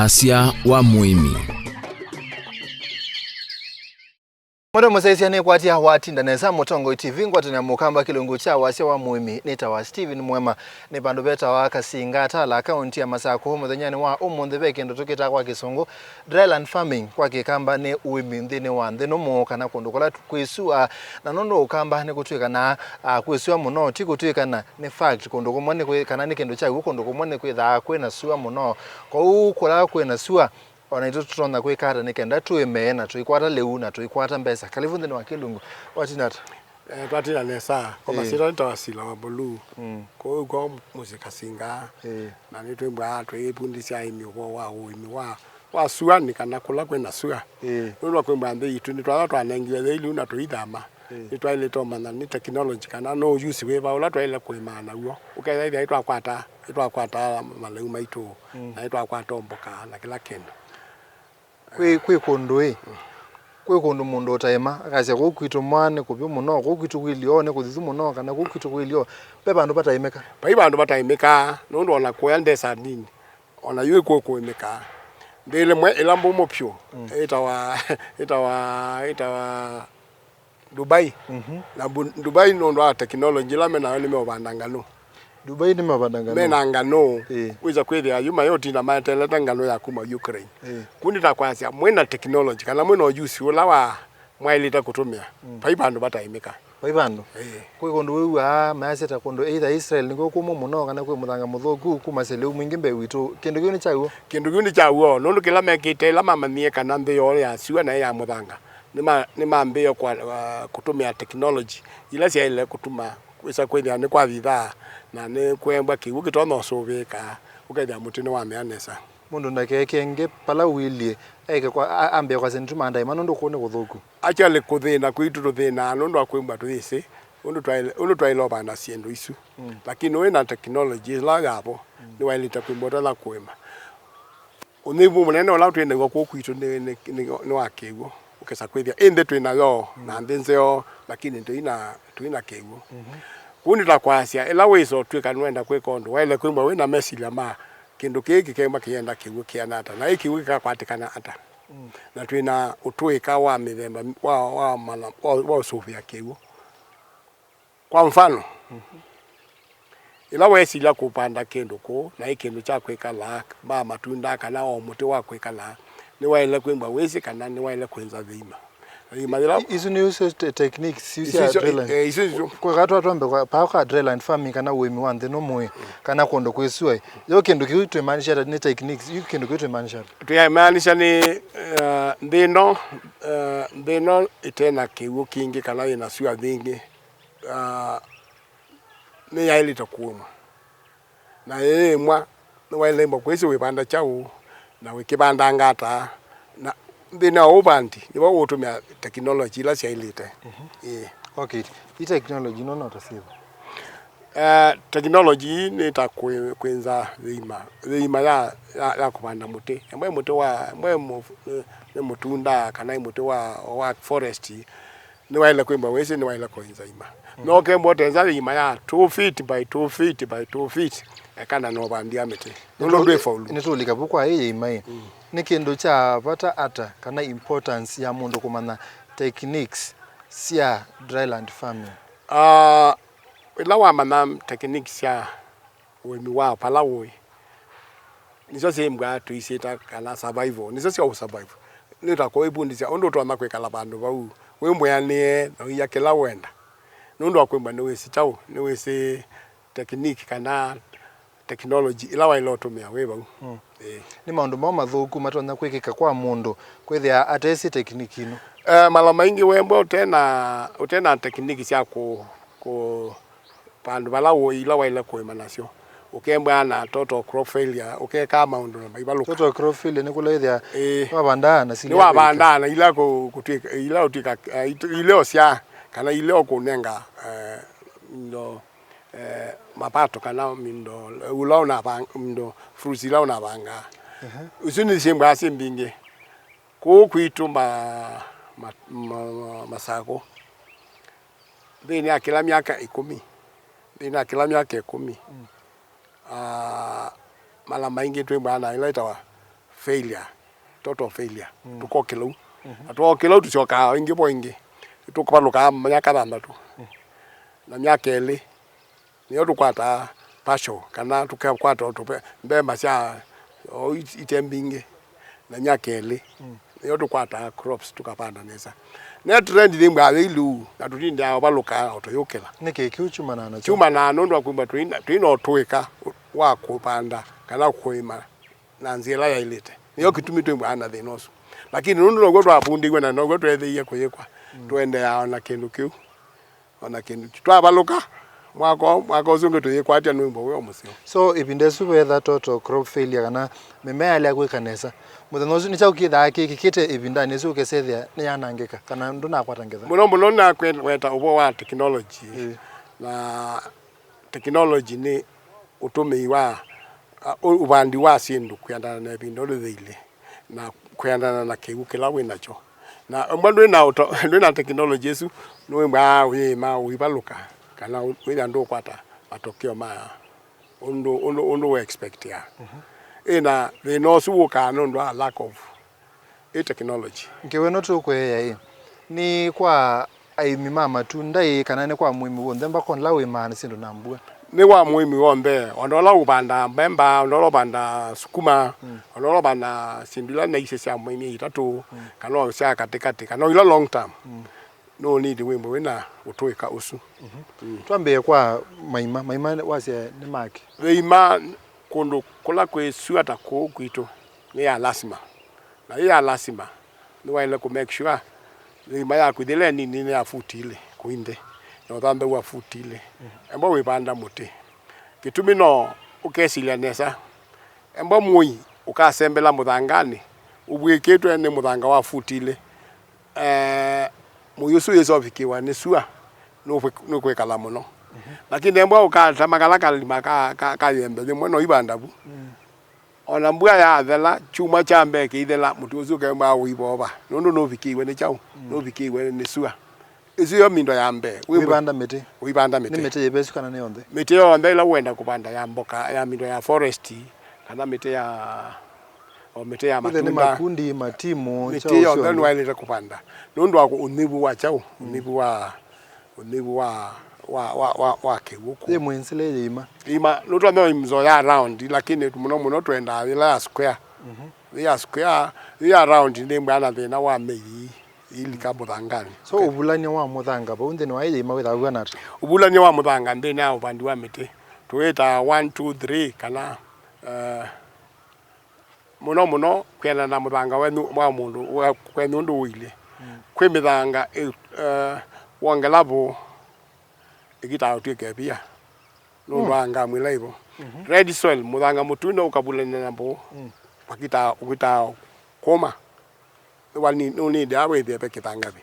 Wasya wa Muimi. Mwado mwasaisi ane kwa tia watinda neza motongo TV ngwatu na mukamba kilungu cha Wasya wa Muimi nitawa Steven Mwema ni bandu beta wa Kasinga atala akaunti ya Masako homo dhanyani wa umunde beke ndo tukita kwa Kisungu dryland farming kwa kikamba ne Uimi Nthi Numu kana kondokola kwisua na nondo ukamba ne kutuika na kwisua muno ti kutuika na ne fact kondoko mone kwe kana ne kendo cha kondoko mone kwe dha kwena sua muno kwa ukola kwena sua ona ito tutona kwekata nikenda tuemena tuikwata leuna tuikwata mbesa kalivunde ni wakilungu watinata twatina nesa koma sira ntawasila wa bolu ko muzika singa na nitwembwa twepundisya imiko wa Uimi wa sua nikana kula kwena sua nolwa kwembwa ndei itu nitwala twanengiwe leuna tuithama nitwaile tomana ni technology kana no use we ba ula twaile kwimana uo ukaitha itwakwata maleu maitu na itwakwata omboka na kila kendo kwe kondoe kwe kondo mundo taima akasya kukwito mwane kupyo muno kukwito kwilione kuthizu muno kana kukwito kwilio pe bandu bataimeka pai bandu bataimeka nondo ona koya ndesa nini ona yue kwemeka ndele mwe elambo mopyo itawa Dubai na Dubai nondo technology la mena ni mebandangano Dubai ni mabandangano mena ngano wiza kweli ayuma yoti na mateleta ngano ya kuma Ukraine kundi takwasya mwena technology kana mwena ujusi ulawa mwailita kutumia pai bandu bataimika pai bandu kwe kondo wewa maaseta kondo either Israel niko kumo muno kana kwe muthanga muthoku kuma sele mwingi mbe witu kindu gyuni chawo nondo kila mekite la mama nie kana mbe yo ya siwa na ya muthanga nima mbe yo kwa kutumia technology ila sia ile kutuma kwisa kweli ani kwa vitha na ne kwembwa kiwu kitono soveka ukaida mutini wa meanesa mundu ndakekenge pala wilie eke kwa ambe kwa sentuma ndai manondo kuone kuthuku achale kuthina kwitu tuthina nondo akwembwa twise undu twailo bana siendo isu lakini wena technology la yabo ni wailita kwembwa la kwema univu munene ola twende kwa kwitu ni wakewo ukesa kwithia inde twina yo na ndenzeo lakini tuina kewo kundi takwasya ela wiso twika nwenda kwekondo wale kwimba wina mesila ma kindu kiki kema kienda kiwu kianata na iki wika kwatikana ata na twina utwika wa mithemba wa Sofia kiwu kwa mfano ela wesila kupanda kindu ko na ikindu cha kwikala ba matunda kana o muti wa kwikala ni wale kwimba wesi kana ni wale kwenza dhima isu ni use techniques use dryland kwa gato atombe kwa pa dryland farming kana Uimi Nthi Numu kana kondo kwesua yo kendo kitu manisha ni techniques you kendo kitu manisha tu manisha ni ndino itena kiwu kingi kana ina sua thingi ni yaili takuuma na mwa wale mbo kwesi wibanda chao na wikibanda ngata na ndina obandi ni wa utumia technology la siailite okay hii technology no not asiba technology ni ta kwenza rima ya kupanda muti ambaye muti wa ni mutunda kana muti wa forest ni waile kwimba wese ni waile kwenza ima no kembo tenza rima ya 2 feet by 2 feet by 2 feet kana no bandia mete no ndo faulu ni tulika bukwa yeye imai ni kendo cha pata ata kana importance ya mundu kumana techniques sia dryland farming ila wa mana techniques ya Uimi wa palawe niso sembwa tuiseta kana survival niso sia survival ni takoi bundisia ondo twana kwekala bandu bau wembo yane no yakela wenda nondo akwemba no wesi chao ni wesi technique kana technology ila wa ilotumia weba ni maundu mama thuku matona kwikika kwa mundu kwithia atesi technique ino mala maingi wembo utena technique cia ku pandu bala wo ila wa ila kwema nasio ukembwa na total crop failure ukeka maundu na ibaluka total crop failure ni kulethia wabandana sili wa bandana ila kutwika ila utika ile osia kana ile okunenga ndo mapato kana mindo ulaona mindo fruits ulaona banga usuni shemba asimbinge ko kwitumba Masako ndini akila miaka 10 mala maingi twemba na ilaita wa failure, total failure. Tukokelo. Atokelo tucoka ingi poingi. Tukabaluka myaka 6. Na myaka 2 niyo tukwata pasho kana tukakwata tupe mbemba cia itembinge na myaka 2 niyo tukwata crops tukapanda nesa. Ne trend thimba ilu na tutinda baluka otoyokela. Niki kiuchuma na nacho. Chuma na nondo kwimba twino twika wa kupanda kana kuima na nzira ya ilete. Niyo kitumi twimba ana thinoso. Lakini nondo gotwa apundigwe na nogo twethia kuyekwa. Twende ya na kindu kiu. Ona kindu twabaluka mwako zungu tuyekwa atia nwimbo we omusio. So ibindesu wetha total crop failure kana mimea ile gwikanesa. Muthanozu ni chau kitha kikite ibinda nesu kesethia ni yanangika kana ndu nakwatangetha. Muno na kweta ubo wa technology. Na technology ni utumi wa ubandi wa sindu kwendana na bindo thile na kwendana na kigu kila winacho. Na mbandu na technology yesu no mba we ma uibaluka kana we ndo kwata matokeo ma ondo expect ya. Ina they know su ka no ndo lack of technology. Ngewe no tukwe ya ni kwa aimi mama tu ndai kana ni kwa muimi wonde mba kon lawe man sindu nambua. Ni wa muimi wombe ondola ubanda mbemba ondola banda sukuma ondola banda sindula na isesa muimi itatu kana sia katikati kana ila long term. No need wimbo wena utoeka usu. Twambe kwa maima Wasya ni maki. Weima kondo kola kwe suata ko kwito ni ya lasima. Na ya lasima ni wa ile ku make sure weima ya kudile ni ya futile kuinde. No thambe wa futile. Embo we banda muti. Kitumi no ukesilia nesa. Embo mui ukasembela muthangani. Ubwiketwe ni muthanga wa futile. Muyusu yeso fikiwa ni sua no kwekala muno. Lakini embo ukata makalaka lima ka yembe ni mwana ibandabu. Ona mbua ya thela chuma cha mbeke ithela mutuzu ke mba wiboba. No fikiwe ni chau. No fikiwe ni sua. Isu yo mindo ya mbe. Wibanda miti. Wibanda miti. Ni miti yebesu kana ni onde. Miti yo onde ila wenda kupanda ya mboka ya mindo ya forest kana miti ya miti ya matunda. Ni makundi matimu miti yo onde waileta kupanda. Nondo wako unibu wa chau. Unibu wa kebuku. Ye mwensile yima. Ima noto ndo imzoya around lakini muno twenda ila square. Ya square ya around ndi mbana thina wa meyi ili kabuthangani. So ubulanya wa muthanga ba unde no ayima witha gwanata. Ubulanya wa muthanga ndi na ubandi wa miti. Tuweta 1 2 3 kana muno kwena na muthanga wa mundu kwena ndu wile. Kwe mithanga wangalabo igita utike pia. No ranga mwilaibo. Red soil muthanga mutunda ukabulanya nambo. Pakita ukita koma. Wani nuni dawe de pekitangabi.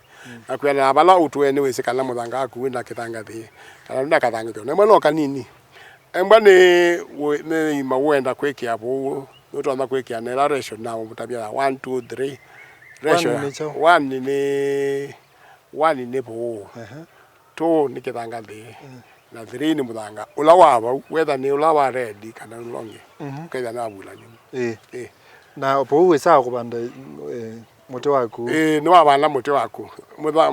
Akwena abala utwene wese kana muthanga akuwina kitangabi. Kana nda katangito. Ne mano kanini. Emba ne mawenda kweki abo. Noto anda kweki anela ratio na mutabia 1 2 3 ratio. 1 ni bo. 2 ni kitangabi. Na 3 ni muthanga. Ulawa whether ni ulawa red kana longe. Kaida na bulanya. Na opo wesa kubanda muti waku. Ni wabanda muti waku.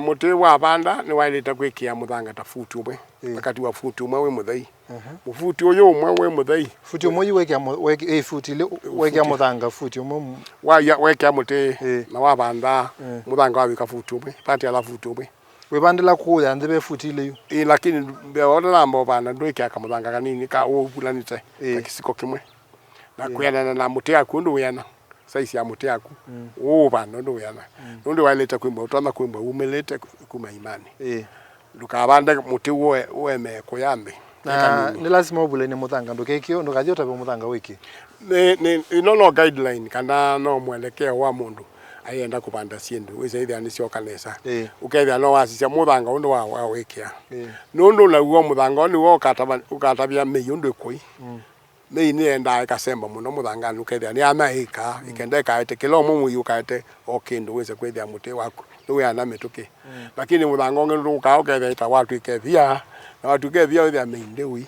Muti wabanda ni waileta kwekia muthanga ta futi umwe. Wakati wa futi umwe we muthai. Mufuti oyo umwe we muthai. Futi umwe weke futi ile weke muthanga futi umwe weke muti na wabanda muthanga wabika futi umwe. Pati ala futi umwe. We bandela kuya ndebe futi ile yu. Lakini be ona mbo banda ndweke akamuthanga kanini ka obulanite kisiko kimwe. Na kuyana na muti yaku ndu yana. Saisi ya muti yaku. Bana ndu yana. Ndu waileta kwimba utana kwimba umelete kuma imani. Ndukabanda muti weme kuyambe. Na ni lazima ubule ni muthanga ndukekio ndukajota be muthanga wiki. No guideline kana no mwelekeo wa mundu ayenda kupanda sindu wese ithia ni cio kanesa. Ukethia no wasisia muthanga undu wa wikia. Nundu na uo muthanga ni wo ukatabia meyundu koi. Nei ni enda ikasemba muno muthanga ukethia ni amaika ikendeka ite kilo mumu yukaite okindu wese kwethia muti waku ni yana mituki. Lakini muthanga ngundu ka ukethia ita watu ikethia na watu ikethia withia meindewi.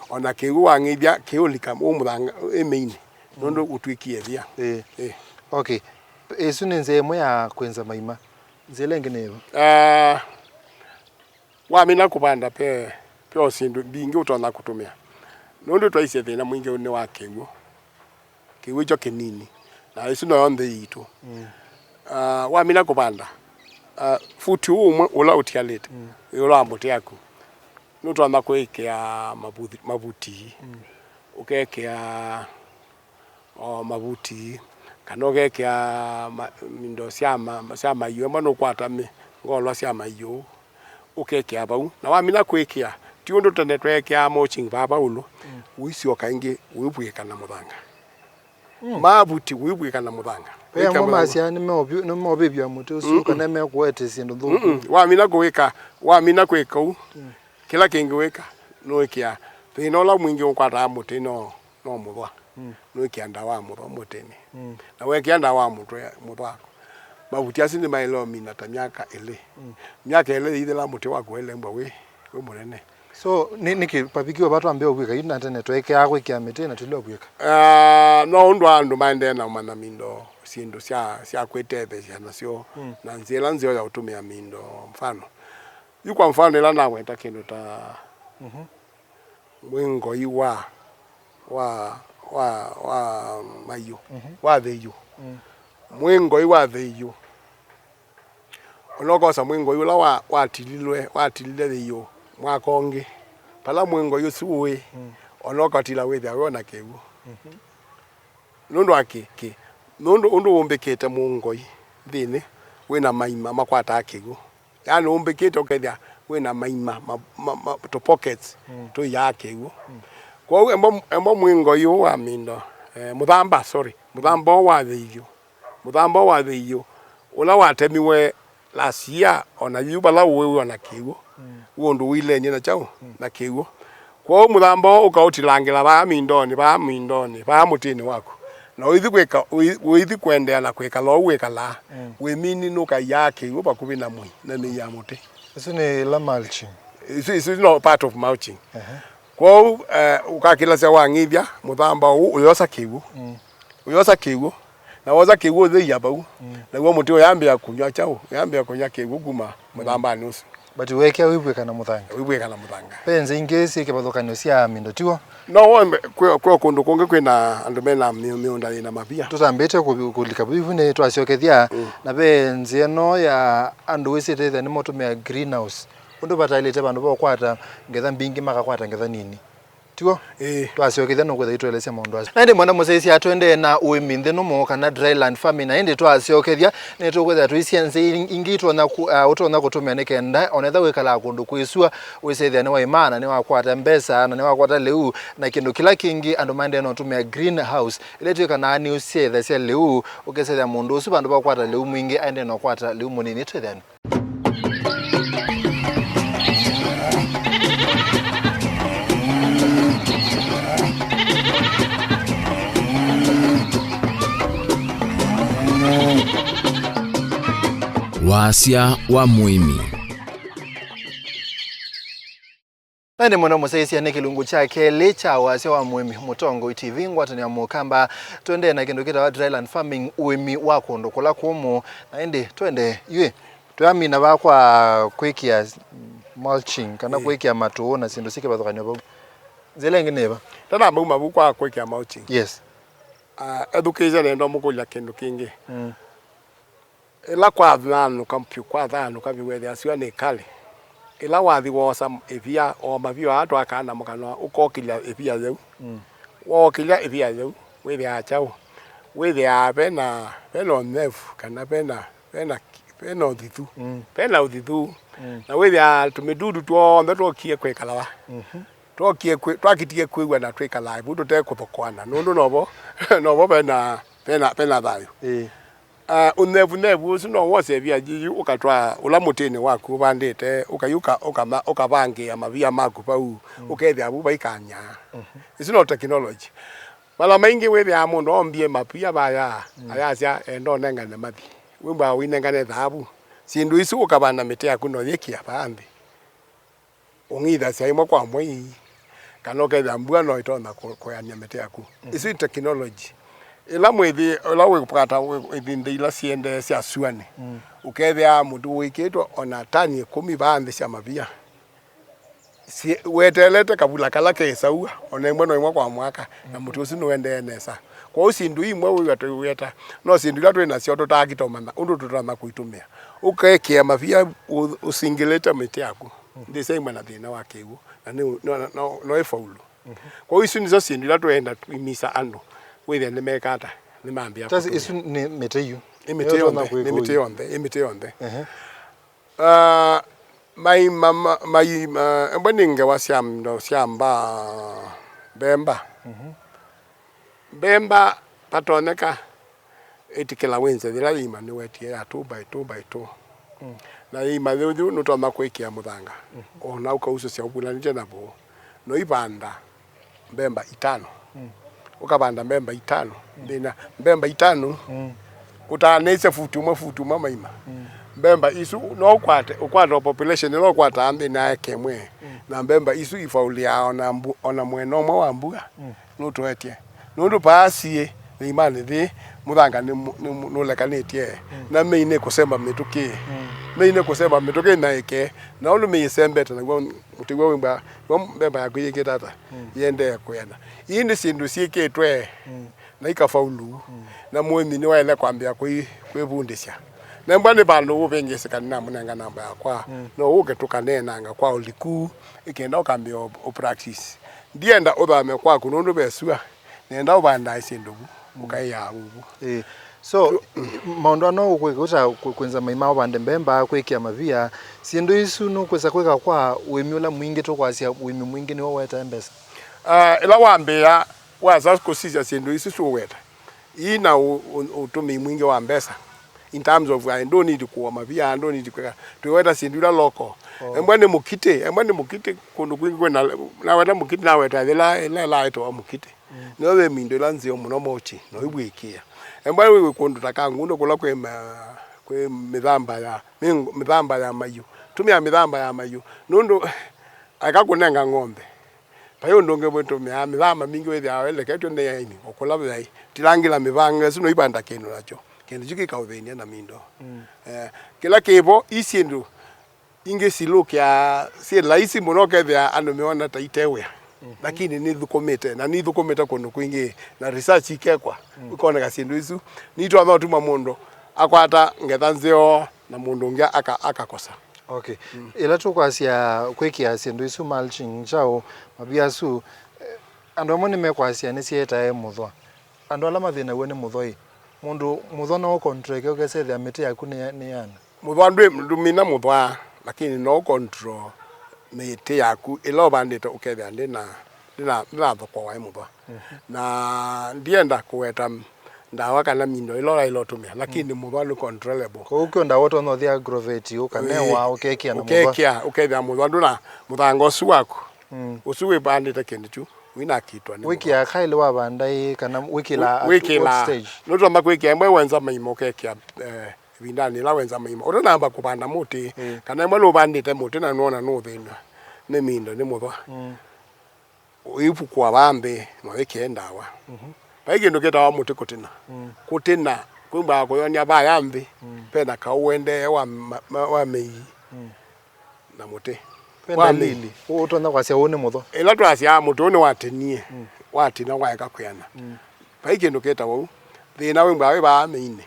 Ona kiu wangithia kiulika muthanga emeini nondo utwikie vya okay isu ni nzemo ya kwenza maima zelenge nevo wa mina kupanda pe osindu bingi utona kutumia nondo twaise thina mwingi ni wa keguo jo kinini na isu no yonde yitu wa mina kupanda futi umwe ula utialete ula mbuti yaku nutwana kwekea mabuti ukekea mabuti kanogekea mindo syama yo mano kwata me ngolwa syama yo ukekea bau na wamina kwekea ti undu tene twekea moching baba ulo uisio kaingi wibwika na muthanga mabuti wibwika na muthanga ya mama sia ni mobibya mutu usuka na me kwete sindu thuku wamina kweka u kila kingi weka no ikia thinola mwingi ukwata muti no muthwa no ikia ndawa muthwa mutini na wekia ndawa muthwa mabuti asini mailo mina ta miaka ile ithela muti wako ele mbwa we munene so niki papikiwa batu ambeo gwika ina tene tweke akwe kia miti na tulio gwika no ndo andu maende na mana mindo sindu sia kwetebe cia sio na nzela nzio ya utumia mindo mfano yukwa mfano ila na weta kindu ta mwingo iwa wa mayo wa theyu mwingo iwa theyu unokosa mwingo yula watilile theyu mwakonge pala mwingo yusuwe onokatila wetha wona kewu nondo akeke nondo umbekete mungoi thini wina maima makwata akegu yani umbekete ukethia wina maima to pockets to yakegu kwa embo mwingo yu wa mindo muthamba wa theyo ula watemiwe lasia ona yuba la wewe ona kegu wondu wile nyina chao na kegu kwa muthamba ukautilangira ba mindoni ba mutini wako na withi kwendea na kweka lo weka la we mini no ka yake uba kubina mwi na ni ya muti isu ni la mulching isu no part of mulching kwa ukakila sia wangithia muthamba uyosa kiwu na woza kiwu the yabau na wo muti oyambia kunywa chao yambia kunya kiwu kuma muthamba nusu but weke wibweka na muthanga penze ingesi ke bathokanio cia mindo tiwo no kwa kundu kungi kwina andu mena miunda ina mapia tutambete kulika bivune twacokethia na penze no ya andu wisite thani motumia greenhouse undu batalite bandu bokwata ngetha mbingi makakwata ngetha nini tiwo twacokethia no kwetha itwelesya maundu acio na ndi mwana museisi atwende na Uimi Nthi Numu kana dryland farming na ndi twacokethia ni tukwetha twicienze ingitwo na utona kutumia nikenda onetha wikala kundu kwisua wisethia ni waimana ni wakwata mbesa na ni wakwata leu na kindu kila kingi andu mande no tumia greenhouse ile twika na ni usetha cia leu ukesethia mundu usu bandu bakwata leu mwingi ande no kwata leu munini twethani Wasya wa Muimi. Nandi mwana museisi ni kilungu chake licha Wasya wa Muimi mutongo TV ngwatani ya mukamba twende na kindu kita wa dryland farming Uimi wako ndokula kumu na ndi twende yue tuyamina bakwa kwikia mulching kana kwikia matu na sindu sike bathokanyo babu zelenge neba tana mbuma bukwa kwikia mulching yes education endo mukulya kindu kingi ila kwa dhanu kampyu kwa dhanu kabiwethe asio ni kale ila wathi wosa evia o mavio atu akana mukano ukokilya evia zeu wokilya evia zeu wethi achao wethi abe na peno nefu kana pena uthitu pena uthitu na wethi tumidudu tuothe twokie kwekalawa twakitie kwigwa na twikala ibu tutekutokwana nundu nobo pena thayo unevu sino wose vya jiji ukatwa ula mutini waku bandite ukayuka ukabange amavia maku pau ukethia abu baikanya it's not technology mala maingi wethi ya mundu ombie mapia baya ayacia endo nengane mathi wimba winengane thabu sindu isu ukabana miti yaku no yikia bambi ungitha cia imwe kwa mwei kana ukethia mbua no itona kuyania miti yaku it's technology ila mwithi ila wikupata withinde ila siende cia suani ukethia mundu wikitwa ona tani 10 bande cia mavia wetelete kabula kala kesaua ona imwe no imwe kwa mwaka na mutu ucio nuende nesa kwa usindu imwe wigato weta no sindu ila twina cio tutakitomana undu tutama kuitumia ukekia mavia usingileta miti yaku ndise imwe na thina wa kiwu na no efaulu kwa icio nizo sindu ila twenda imisa andu withe ni mekata ni mambia tasi isu ni meteyu imite yonde mai embaninge wasiamdo siamba bemba patoneka etikela wenze dira ima ni wetie ya 2 by 2 na ima thiu nutoma kwikia muthanga ona ukauso cia ubula nje nabo no ibanda bemba 5 ukabanda bemba 5 ndina bemba 5 kutanese futuma maima bemba isu no ukwata population no kwata ambe na kemwe na bemba isu ifaulia ona mweno mwa wambuga nutoetie nundu pasie ni imani thi muthanga no lekanitie na meine kusema mituki meine kusema mituki na eke na ulu meisembeta na mutigwa wimba bemba ya kuyike tata yende kwenda indi sindu siketwe na ikafaulu na Muimi ni waile kwambia kwebundisha na mbane balo ubengeseka na munanga namba yakwa no ugetukane nanga kwa uliku ikenda ukambia o practice ndienda uthame kwa kunundu besua nenda ubanda isindugu ukaya ubu so maondo no ukwikuta kwenza maima ubande mbemba kwikia mavia sindu isu no kwesa kweka kwa Uimi ula mwingi to kwasia Uimi mwingi ni weta mbesa ila wambia waza kusija sindu isu so weta ina utumi mwingi wa mbesa in terms of I don't need to mavia I don't need to weta sindu la loko embane mukite kundu kwingi na weta mukite na weta la ito mukite no we mindo lanzi omuno mochi no ibwikia embane we kundu takangu ndo kula kwe midhamba ya mayu tumia midhamba ya mayu nundo akakunenga ng'ombe payo ndonge bweto midhamba mingi we awele ketyo ne yaini okula bwai tilangila mivanga sino ibanda kenu nacho kende jiki kaudhenia na mindo kila kibo isindu inge silukia si laisi munoke thia ando meona taitewe lakini ni thukomete na ni thukomete kono kwingi na research ikekwa ukona kasindu isu ni twa no tuma mundo akwata ngethanzio na mundu ngia akakosa okay ila tukwasia kwikia sindu isu mulching chao mabiasu ando amone mekwasia ni sieta muthwa ando ala mathina wene muthoi mundu muthwa no control ke ukese miti yaku ni yana muthwa ndumina muthwa lakini no control miti yaku ilo bandite ukethia ndina thoko wa muthwa na ndienda kuweta ndawa kana mindo ilo tumia lakini muthwa ni controllable ko ukyo ndawa to no thia aggravate ukanewa ukekia na muthwa ukethia muthwa nduna muthango su wako usuwe bandite kindu wina kitwa ni wiki ya khaile wa bandai kana wiki la stage no mba kwiki emwe wenza maimo kekia vindani la wenza maimo ora namba kupanda muti kana emwe lo bandite muti na nona no thina ne mindo ne muthwa ipu kwa bambe no wekendawa baige ndo keta wa muti kutina kumba ko yonya ba yambe pena ka uende wa mei na muti penda lili utona kwasia one muthwa ila twasia muti one watenie watina waeka kuyana baige ndo keta wo thina wimba we ba meine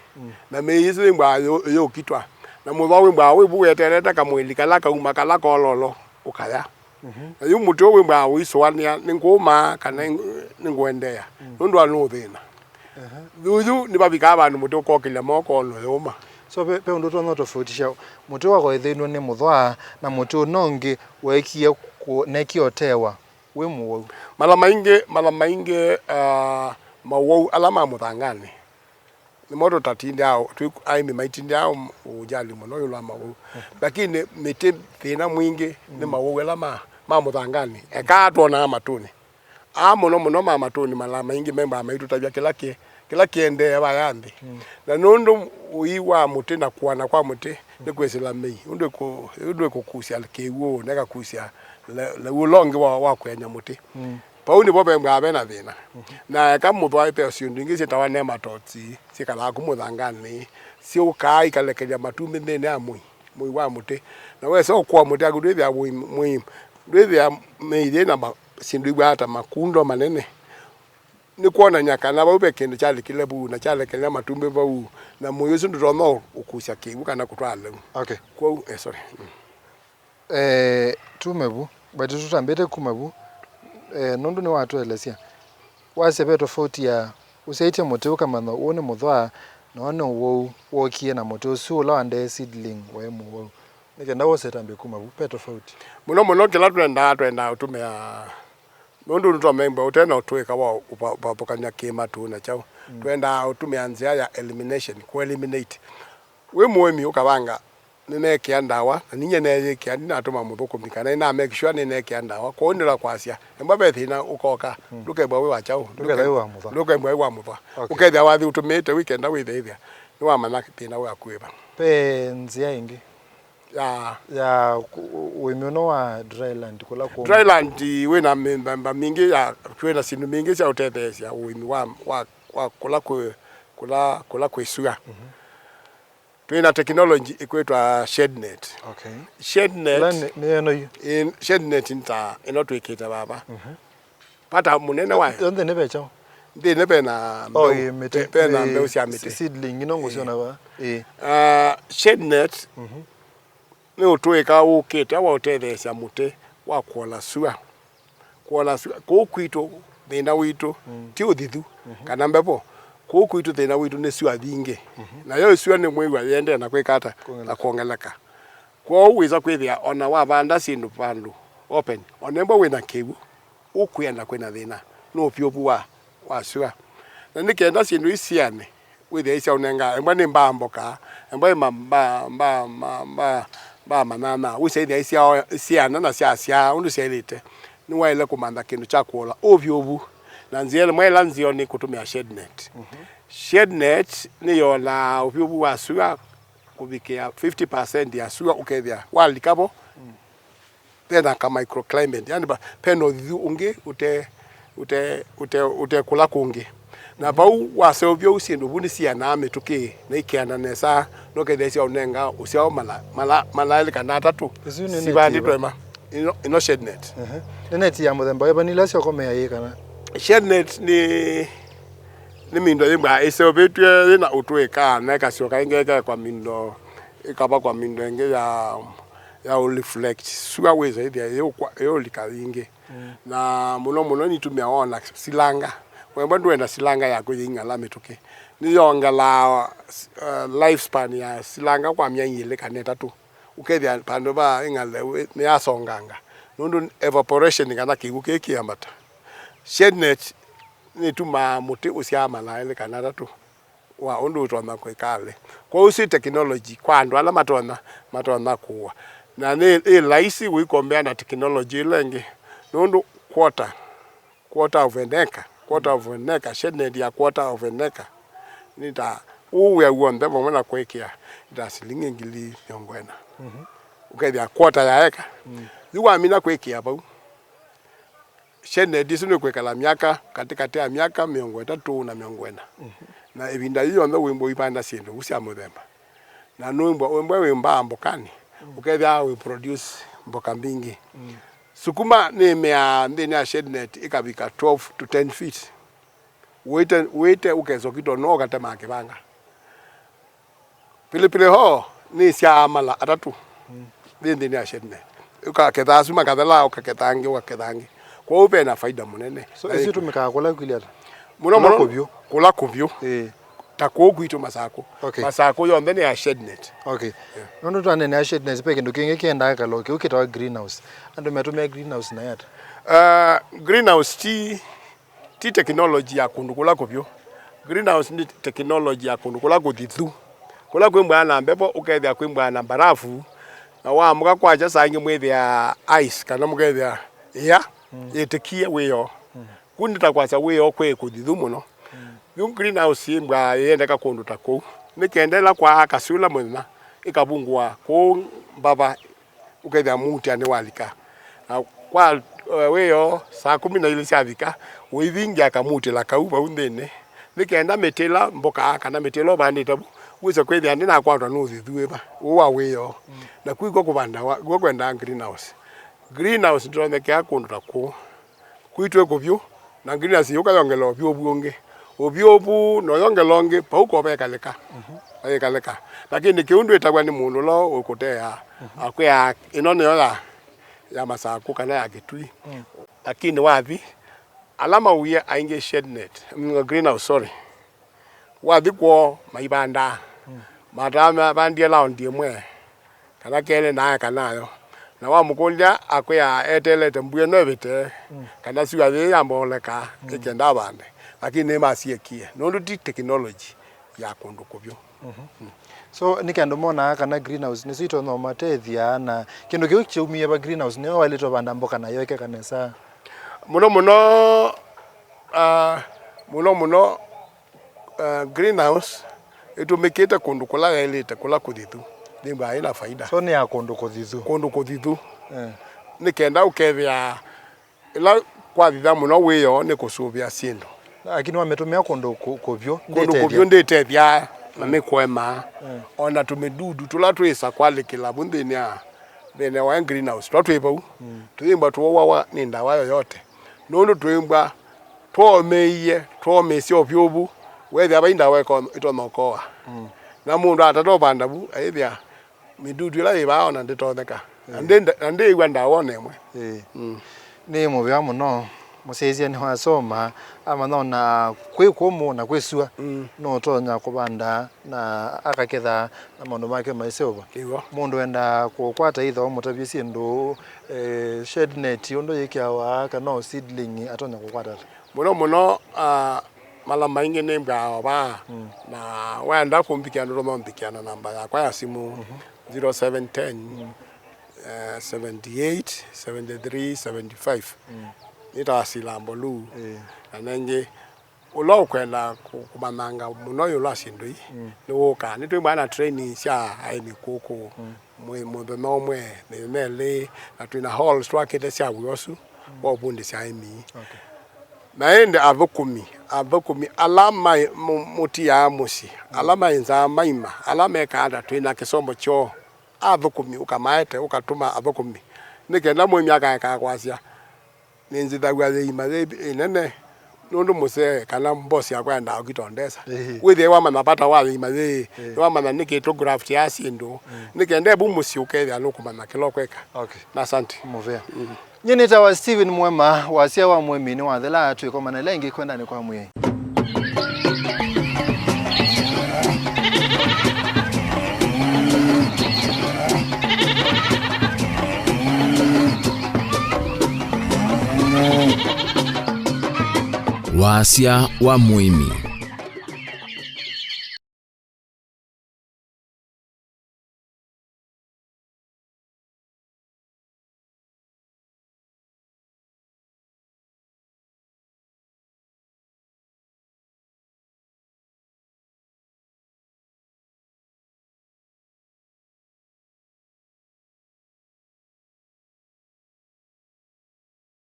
na mei zi wimba yo kitwa na muthwa wimba we buwetereta kamwili kala kauma kala kololo ukaya yu muti wimba wiswania ninguma kana ningwendea ndo anu thina thuyu ni babika abantu muti ukokile moko no yoma so pe ndo to no tofautisha muti wako ethino ni muthwa na muti unongi wekie nekiotewa we muwau mala mainge mawau alama muthangani ni moto tatinde ao aimi maitinde ao ujali muno yula mawau lakini miti thina mwingi ni mawau alama muthangani ekatwo na matuni muno matuni mala maingi memba maitu tabia kila kiende bayambi na nundu uiwa muti na kuana kwa muti ni kwesela mei undwe kukusia kewo neka kusia le ulongi wa kwenya muti pau ni bobe mbabe na thina na ka mutho aipe cio ndingi citawa nematoti cikala kumuthangani cio kai kalekeria matumbi thini amui mui wa muti na we so kwa muti agudithia mui ndithia meithie na sindu igwata makundo manene ni kuona nyaka na baube kindu chali kile bu na chale kile matumbi bau na mui ucio ndono ukucia kibu kana kutwala. Okay. Kwa sorry. Tumebu bati tutambete kumebu nondu ni watu elesia wase beto tofauti ya usaite muti ukamana uone muthwa na one wo wokie na muti ucio la ande seedling wa mu nikenda wose tambe kumebu beto tofauti muno kila twenda utumia nondu ndo member utena utweka wa upapokanya kima tu na chao twenda utumia nzia ya elimination ku eliminate we muimi ukabanga nineke ndawa na ninye neke ndina atuma muthuku mikana ina make sure nineke ndawa ko ndira kwasya emba bethina ukoka duke bwa we wa chao duke bwa wa mutha ukethia wathi utumite weekend withithia ni wa mana thina we akuiba pe nzia ingi ya wimiono wa dryland kula kwa dryland we na memba mingi ya kwena sinu mingi cha utethesia wimi wa kula kwisuga twina technology ikwetwa shed net. Okay. Shed net in shed net nta ino twikita baba pata munene wa onde nebecha nebe na mete na mbeu cia mite seedling ino ngociona ba shed net ni utwika ukite wa utethesia muti wa kuola sua ko kwito thina witu ti uthithu kana mbepo ko kwito thina witu ni sua thingi na yo sua ni mwiwa yende na kwikata na kuongeleka kwa uwiza kwithia ona wa banda sindu pandu open onembo wina kibu ukwenda kwina thina no piopu wa sua na nikenda sindu isiane withia isia unenga emba ni mbamboka emba ba manana usaidi isiana na sia undu selite ni waile kumanda kindu cha kuola ovyovu na nziele mwela nzio ni kutumia shed net. Shed net ni yola ovyovu wa sua kubikia 50% ya sua ukethia wali kabo tena kama microclimate yani peno unge ute kula kungi na bau wase ovyo usindu buni sia na ametuki na ikiana nesa no kedesha unenga usia mala ile kana tatu sibandi twema ino shed net net ya muthemba eba ni lasio kome ya kana shed net ni mindo yimba ese betwe na utweka na kasio kaingeka kwa mindo ikaba kwa mindo enge ya reflect suga weza idia yo likalinge na muno ni tumia ona silanga wemba ndwenda silanga yako yingala metuke ni yongala lifespan ya silanga kwa myanyile kaneta tu ukethia pando ba ingale ni asonganga nundu evaporation kana kiguke kiambata shed net ni tuma muti usiama na ile kanata tu wa undu utona kwekale kwa usi technology kwa andu ala matona kuwa na ni laisi wikombea na technology lenge nundu quarter of an acre shed net ya quarter of an acre nita uwe uonde bomona kwekia ita silingi ngili yongwena ukethia quarter ya acre yuwa mina kwekia bau shed net disino kwekala miaka katikati ya miaka 3 na 4 na ebinda hiyo ndo wimbo ipanda sindu usia muthemba na wimbo wimba mbokani ukethia we produce mboka mbingi sukuma ni mea ndeni ya shed net ikabika 12 to 10 feet wete ukezo kito no katema kibanga pile ho ni sia amala atatu ndeni ya shed net ukaketha suma kathela ukaketangi kwa upe na faida munene so isi tumika kula kwiliata muno kula kubyo tako kwito masako masako yo ndeni ya shed net nondo twane na shed net peke ndo kinge kienda kaloke ukitawa greenhouse ando metumia greenhouse na yata greenhouse ti technology ya kundukula kubyo greenhouse ni technology ya kundukula kuthithu kula kwimba na mbepo ukethia kwimba na barafu na wa muka kwacha sangi mwithia ice kana mukethia yetekia weyo kundita kwacha weyo kwe kuthithu muno yu greenhouse imbwa yendeka kundu tako nikendela kwa kasula mwena ikabungwa ko baba ukethia muti ane walika kwa weyo saa 12 ciathika withingia kamutila kauba undene nikenda metela mboka kana metelo bandi tabu wiza kwethia ndi na kwatwa no thithuiba uwa weyo na kuiko kubanda gwo kwenda greenhouse ndone kya kundu taku kuitwe kubyo na greenhouse yukayongela obyo obu no yongelonge pauko bekaleka ayekaleka lakini kiundu itagwa ni mundu lo ukutea akwya inone yola ya masaku kana ya kitui lakini wathi alama uye ainge shed net greenhouse sorry wathi kwa maibanda madama bandie laundi mwe kana kele na kanayo na wa mukolya akwya etelete mbuye novite kana siwa ya mboleka ikenda bande lakini masiekie no ndi technology ya kundu kubyo so nikendo mona kana greenhouse ni sito no matethia na kindu kiu kiumie ba greenhouse ne walito banda mboka na yoke kanesa muno greenhouse itumikite kundu kula elite kula kuthitu nimba ina faida so ni ya kundu kuthitu nikenda ukethia ila kwa thitha muno wiyo ni kusubia sindu lakini wametumia kundu kubyo ndetethia na mikwema ona tumedudu tula twisa kwalikila bundenia bene wa greenhouse twatwibau tuyimba tuwa ni ndawa yoyote nondo tuyimba twomesio obyobu wethe abainda weko itonokoa na mundu atatobanda bu aithia midudu ila ibaona nditotheka ande igwa ndawa nemwe ni muvya muno museizia ni wasoma ama nona kwikumu na kwesua no tonya kubanda na akaketha na mundu make maiseova mundu enda kukwata itho mutabie sindu shed net undo yikiawa kana seedling atonya kukwata muno malamba inge nembwa ba na wenda kumbikia ndo mambikiana namba ya kwa ya simu 0710 78 73 75 nita silambo lu anenge ulo kwenda kumananga muno yo lasindoi noka nitwe bana training sha aimi koko mwe nomwe nemele atwina hall swakete sha wosu obundi sha aimi naende avokumi alama muti ya musi alama inza maima alama kada twina kisombo cho avokumi ukamaete ukatuma avokumi nikenda mwe myaka ya kwasya ninzithagwa imale inene nundu muse kana mbosi akwenda ukitondesa withe wa manapata wa imale wa mana nikito graft ya sindu nikende bu musi ukethia nukumana kilokweka na asante muvea nyini tawa Steven Mwema Wasya wa Muimi ni wathela twiko manelengi kwenda ni kwa mwe Wasya wa Muimi.